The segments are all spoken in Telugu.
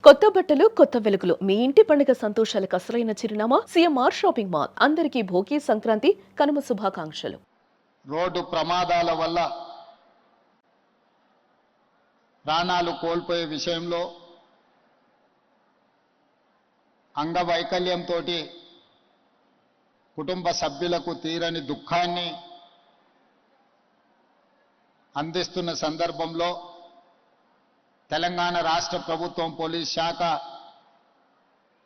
కొత్త బట్టలు కొత్త వెలుగులు మీ ఇంటి పండుగ సంతోషాలకు అసలైన చిరునామా సిఎంఆర్ షాపింగ్ మాల్. అందరికీ భోగి సంక్రాంతి కనుమ శుభాకాంక్షలు. రోడ్డు ప్రమాదాల వల్ల ప్రాణాలు కోల్పోయే విషయంలో అంగవైకల్యంతో కుటుంబ సభ్యులకు తీరని దుఃఖాన్ని అందిస్తున్న సందర్భంలో తెలంగాణ రాష్ట్ర ప్రభుత్వం పోలీస్ శాఖ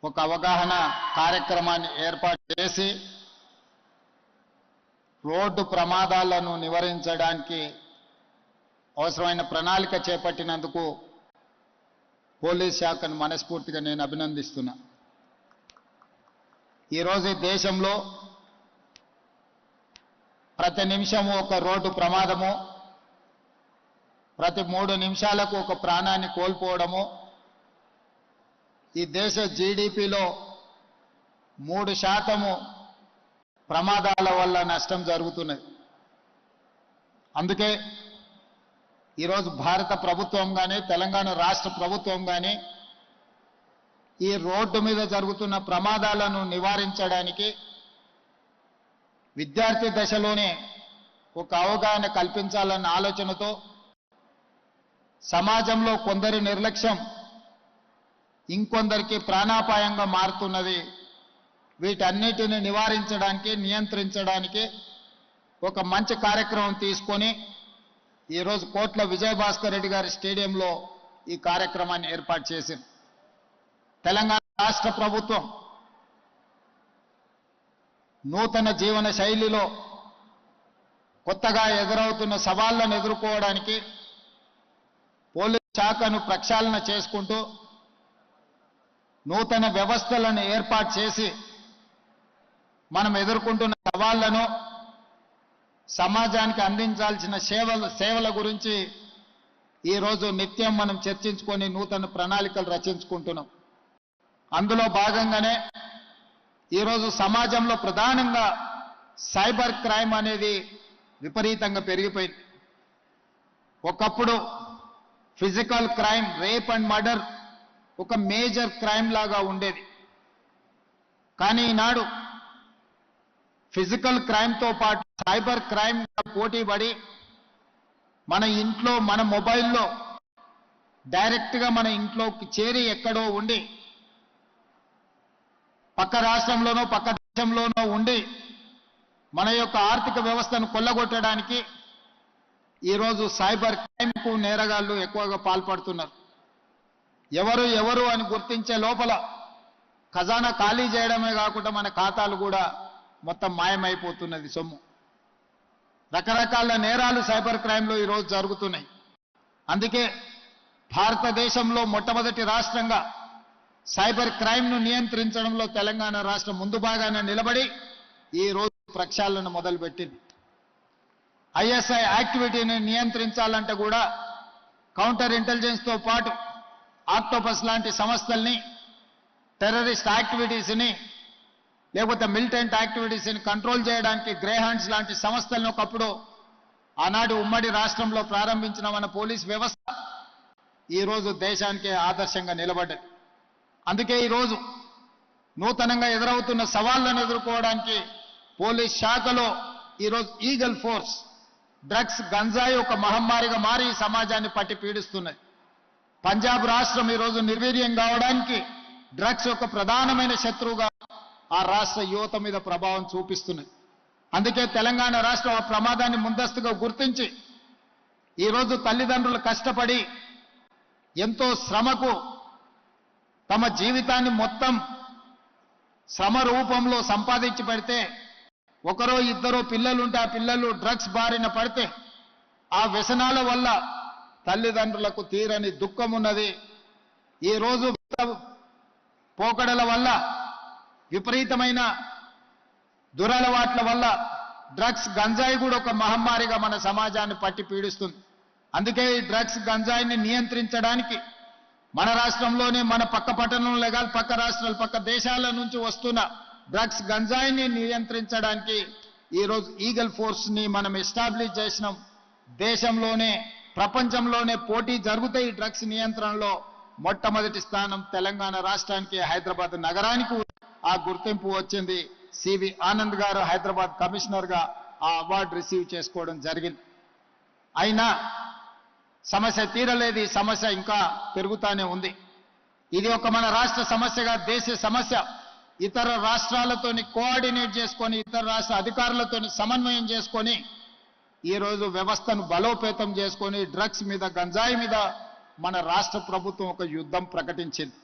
ఒక అవగాహన కార్యక్రమాన్ని ఏర్పాటు చేసి రోడ్డు ప్రమాదాలను నివారించడానికి అవసరమైన ప్రణాళిక చేపట్టినందుకు పోలీస్ శాఖను మనస్ఫూర్తిగా నేను అభినందిస్తున్నా. ఈరోజు ఈ దేశంలో ప్రతి నిమిషము ఒక రోడ్డు ప్రమాదము, ప్రతి 3 నిమిషాలకు ఒక ప్రాణాన్ని కోల్పోవడము, ఈ దేశ జీడిపిలో 3% ప్రమాదాల వల్ల నష్టం జరుగుతున్నది. అందుకే ఈరోజు భారత ప్రభుత్వం కానీ తెలంగాణ రాష్ట్ర ప్రభుత్వం కానీ ఈ రోడ్డు మీద జరుగుతున్న ప్రమాదాలను నివారించడానికి విద్యార్థి దశలోనే ఒక అవగాహన కల్పించాలన్న ఆలోచనతో సమాజంలో కొందరి నిర్లక్ష్యం ఇంకొందరికి ప్రాణాపాయంగా మారుతున్నది. వీటన్నిటిని నివారించడానికి నియంత్రించడానికి ఒక మంచి కార్యక్రమం తీసుకొని ఈరోజు కోట్ల విజయభాస్కర్ రెడ్డి గారి స్టేడియంలో ఈ కార్యక్రమాన్ని ఏర్పాటు చేసింది. తెలంగాణ రాష్ట్ర ప్రభుత్వం నూతన జీవన శైలిలో కొత్తగా ఎదురవుతున్న సవాళ్లను ఎదుర్కోవడానికి పోలీస్ శాఖను ప్రక్షాళన చేసుకుంటూ నూతన వ్యవస్థలను ఏర్పాటు చేసి మనం ఎదుర్కొంటున్న సవాళ్లను, సమాజానికి అందించాల్సిన సేవల గురించి ఈరోజు నిత్యం మనం చర్చించుకొని నూతన ప్రణాళికలు రచించుకుంటున్నాం. అందులో భాగంగానే ఈరోజు సమాజంలో ప్రధానంగా సైబర్ క్రైమ్ అనేది విపరీతంగా పెరిగిపోయింది. ఒకప్పుడు physical crime, rape and murder ఒక మేజర్ క్రైమ్ లాగా ఉండేది. కానీ ఈనాడు ఫిజికల్ క్రైమ్తో పాటు సైబర్ క్రైమ్ పోటీ పడి మన ఇంట్లో, మన మొబైల్లో డైరెక్ట్గా మన ఇంట్లోకి చేరి ఎక్కడో ఉండి పక్క రాష్ట్రంలోనో పక్క దేశంలోనో ఉండి మన యొక్క ఆర్థిక వ్యవస్థను కొల్లగొట్టడానికి ఈరోజు సైబర్ క్రైమ్కు నేరగాళ్లు ఎక్కువగా పాల్పడుతున్నారు. ఎవరు అని గుర్తించే లోపల ఖజానా ఖాళీ చేయడమే కాకుండా మన ఖాతాలు కూడా మొత్తం మాయమైపోతున్నది సొమ్ము. రకరకాల నేరాలు సైబర్ క్రైమ్లో ఈరోజు జరుగుతున్నాయి. అందుకే భారతదేశంలో మొట్టమొదటి రాష్ట్రంగా సైబర్ క్రైమ్ను నియంత్రించడంలో తెలంగాణ రాష్ట్రం ముందు భాగాన నిలబడి ఈరోజు ప్రక్షాళన మొదలుపెట్టింది. ఐఎస్ఐ యాక్టివిటీని నియంత్రించాలంటే కూడా కౌంటర్ ఇంటెలిజెన్స్తో పాటు ఆక్టోపస్ లాంటి సంస్థల్ని, టెర్రరిస్ట్ యాక్టివిటీస్ని, లేకపోతే మిలిటెంట్ యాక్టివిటీస్ని కంట్రోల్ చేయడానికి గ్రేహాండ్స్ లాంటి సంస్థలను ఒకప్పుడు ఆనాడు ఉమ్మడి రాష్ట్రంలో ప్రారంభించిన మన పోలీస్ వ్యవస్థ ఈరోజు దేశానికి ఆదర్శంగా నిలబడ్డది. అందుకే ఈరోజు నూతనంగా ఎదురవుతున్న సవాళ్లను ఎదుర్కోవడానికి పోలీస్ శాఖలో ఈరోజు ఈగల్ ఫోర్స్, డ్రగ్స్, గంజాయి ఒక మహమ్మారిగా మారి సమాజాన్ని పట్టి పీడిస్తున్నది. పంజాబ్ రాష్ట్రం ఈరోజు నిర్వీర్యం కావడానికి డ్రగ్స్ ఒక ప్రధానమైన శత్రువుగా ఆ రాష్ట్ర యువత మీద ప్రభావం చూపిస్తున్నది. అందుకే తెలంగాణ రాష్ట్రం ఆ ప్రమాదాన్ని ముందస్తుగా గుర్తించి ఈరోజు తల్లిదండ్రులు కష్టపడి ఎంతో శ్రమకు తమ జీవితాన్ని మొత్తం శ్రమ రూపంలో సంపాదించి పెడితే ఒకరో ఇద్దరో పిల్లలుంటే ఆ పిల్లలు డ్రగ్స్ బారిన పడితే ఆ వ్యసనాల వల్ల తల్లిదండ్రులకు తీరని దుఃఖం ఉన్నది. ఈరోజు పోకడల వల్ల, విపరీతమైన దురలవాట్ల వల్ల డ్రగ్స్, గంజాయి కూడా ఒక మహమ్మారిగా మన సమాజాన్ని పట్టి పీడిస్తుంది. అందుకే ఈ డ్రగ్స్, గంజాయిని నియంత్రించడానికి మన రాష్ట్రంలోనే, మన పక్క పట్టణంలో కాదు, పక్క రాష్ట్రాలు, పక్క దేశాల నుంచి వస్తున్న డ్రగ్స్, గంజాయిని నియంత్రించడానికి ఈరోజు ఈగల్ ఫోర్స్ని మనం ఎస్టాబ్లిష్ చేసినాం. దేశంలోనే, ప్రపంచంలోనే పోటీ జరుగుతాయి డ్రగ్స్ నియంత్రణలో. మొట్టమొదటి స్థానం తెలంగాణ రాష్ట్రానికి, హైదరాబాద్ నగరానికి ఆ గుర్తింపు వచ్చింది. సివి ఆనంద్ గారు హైదరాబాద్ కమిషనర్గా ఆ అవార్డు రిసీవ్ చేసుకోవడం జరిగింది. అయినా సమస్య తీరలేదు, ఈ సమస్య ఇంకా పెరుగుతానే ఉంది. ఇది ఒక మన రాష్ట్ర సమస్యగా దేశ సమస్య. ఇతర రాష్ట్రాలతోని కోఆర్డినేట్ చేసుకొని, ఇతర రాష్ట్ర అధికారులతోని సమన్వయం చేసుకొని ఈరోజు వ్యవస్థను బలోపేతం చేసుకొని డ్రగ్స్ మీద, గంజాయి మీద మన రాష్ట్ర ప్రభుత్వం ఒక యుద్ధం ప్రకటించింది.